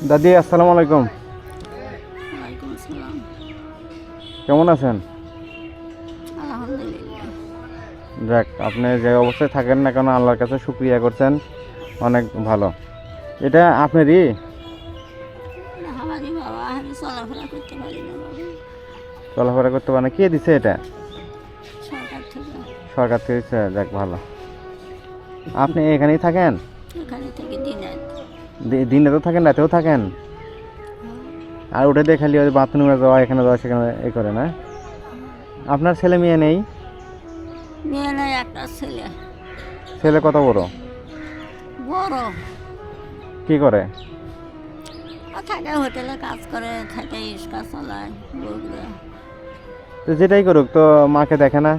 দাদি আসসালামু আলাইকুম। ওয়ালাইকুম আসসালাম। কেমন আছেন? আলহামদুলিল্লাহ। যাক, আপনি যে অবস্থায় থাকেন না কেন আল্লাহর কাছে শুকরিয়া করছেন, অনেক ভালো। এটা আপনারই? না, আমারই বাবা, আমি চলাফেরা করতে পারি না বাবা। চলাফেরা করতে পারে না? কে দিছে এটা? সরকার থেকে। সরকার থেকে দিছে? যাক ভালো। আপনি এখানেই থাকেন? এখানে থেকে দিনে দিনে তো থাকেন, রাতেও থাকেন? আর ওটা দিয়ে খালি ওই বাথরুমে যাওয়া, এখানে যাওয়া, সেখানে এই করে না? আপনার ছেলে মেয়ে নেই? মেয়ে নাই, একটা ছেলে। ছেলে কত বড়? বড়। কি করে? ও থাকে হোটেলে কাজ করে, থাকে রিক্সা চালায় বউগুলো। তো যেটাই করুক, তো মাকে দেখে না?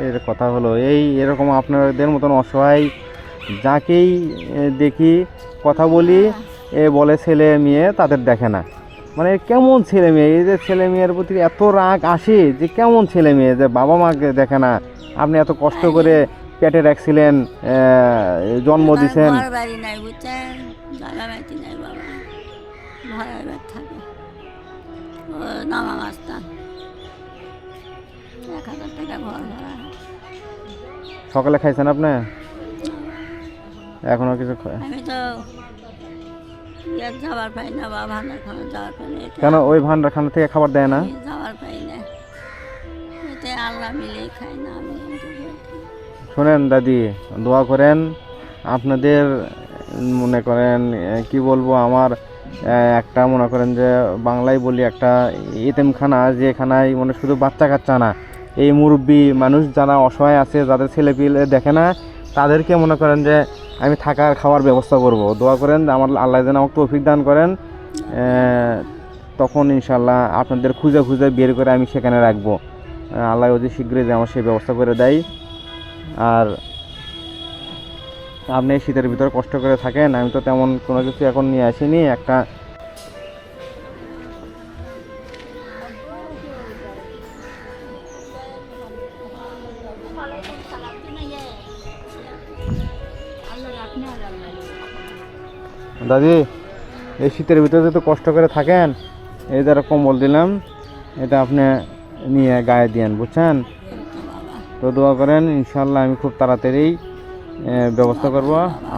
এর কথা হলো এই, এরকম আপনাদের মতন অসহায় যাকেই দেখি, কথা বলি, এ বলে ছেলে মেয়ে, তাদের দেখে না। মানে কেমন ছেলে মেয়ে, এই যে ছেলে মেয়ের প্রতি এত রাগ আসে, যে কেমন ছেলে মেয়ে যে বাবা মাকে দেখে না। আপনি এত কষ্ট করে পেটে রাখছিলেন, জন্ম দিছেন। ঘর বাড়ি নাই, বুঝছেন, জায়গা বাড়ি নাই বাবা, ভাড়ার বাড়ি থাকে। ও নামা মাস্তান, 1000 টাকা ঘর ভাড়া। সকালে খাইছেন আপনি? এখনো কিছু আমি তো যাওয়ার পাই না বা ভান্ডার খানা যাওয়ার পাই না। কেন ওই ভান্ডার খানা থেকে খাবার দেয় না? যাওয়ার পাই না, এতে আল্লাহ মিলে খাই না আমি। শোনেন দাদি, দোয়া করেন আপনাদের। মনে করেন কি বলবো, আমার একটা মনে করেন যে বাংলায় বলি, একটা এতিমখানা, যেখানায় মানে শুধু বাচ্চা কাচ্চা না, এই মুরব্বী মানুষ যারা অসহায় আছে, যাদের ছেলে পিলে দেখে না, তাদেরকে মনে করেন যে আমি থাকার খাওয়ার ব্যবস্থা করব। দোয়া করেন আমার আল্লাহ যেন আমাকে তৌফিক দান করেন। তখন ইনশাল্লাহ আপনাদের খুঁজে খুঁজে বের করে আমি সেখানে রাখবো। আল্লাহ অতি শীঘ্রই যে আমার সেই ব্যবস্থা করে দেয়। আর আপনি শীতের ভিতরে কষ্ট করে থাকেন, আমি তো তেমন কোনো কিছু এখন নিয়ে আসিনি। একটা দাদি, এই শীতের ভিতরে যদি কষ্ট করে থাকেন, এই যারা কম্বল দিলাম, এটা আপনি নিয়ে গায়ে দিয়েন, বুঝছেন? তো দোয়া করেন, ইনশাল্লাহ আমি খুব তাড়াতাড়ি ব্যবস্থা করব।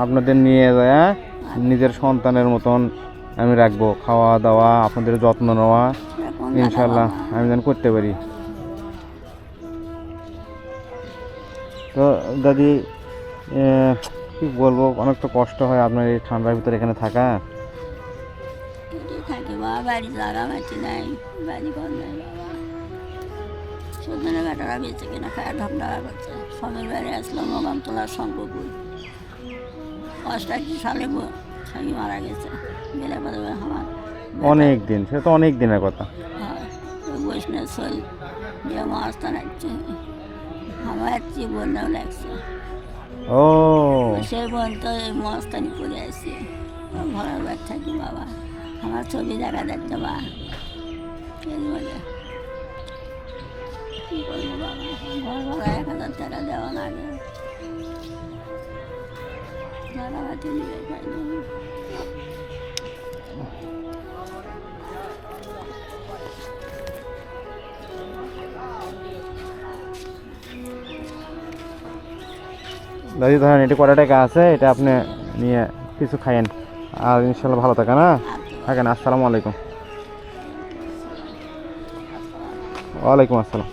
আপনাদের নিয়ে যায় নিজের সন্তানের মতন আমি রাখবো, খাওয়া দাওয়া, আপনাদের যত্ন নেওয়া, ইনশাল্লাহ আমি যেন করতে পারি। তো দাদি, কি বলবো, অনেক তো কষ্ট হয় আপনার এই ঠান্ডার ভিতরে এখানে থাকা। থাকে বাবা, বাড়ি জায়গা মাটি নাই, বাড়ি ঘর নাই বাবা। সুদিনের বেটারা বেঁচে কিনা খায় ঢকঢকা করছে। স্বামীর বাড়ি আসলাম মোগামতলার শঙ্করপুর, 88 সালে স্বামী মারা গেছে। গেলে পরে আমার অনেক দিন, সে তো অনেক দিনের কথা। হ্যাঁ, ওই বৈষ্ণব শৈল যে মাছটা লাগছে, আমার জীবনেও লাগছে। ও, সেই বোন তো এই মস্তানি করে আসছি, ঘরের বাড়ি থাকি বাবা। আমার ছবি দেখা যাচ্ছে বা এর মধ্যে কী করবো বাবা, ঘর ভাড়া 1000 টাকা দেওয়া লাগে, জায়গা বাতি নিয়ে পাইনি। দাদি ধরেন এটা কটা টাকা আছে, এটা আপনি নিয়ে কিছু খাইয়েন, আর ইনশাল্লাহ ভালো থাকেন। হ্যাঁ থাকেন। আসসালামু আলাইকুম। ওয়ালাইকুম আসসালাম।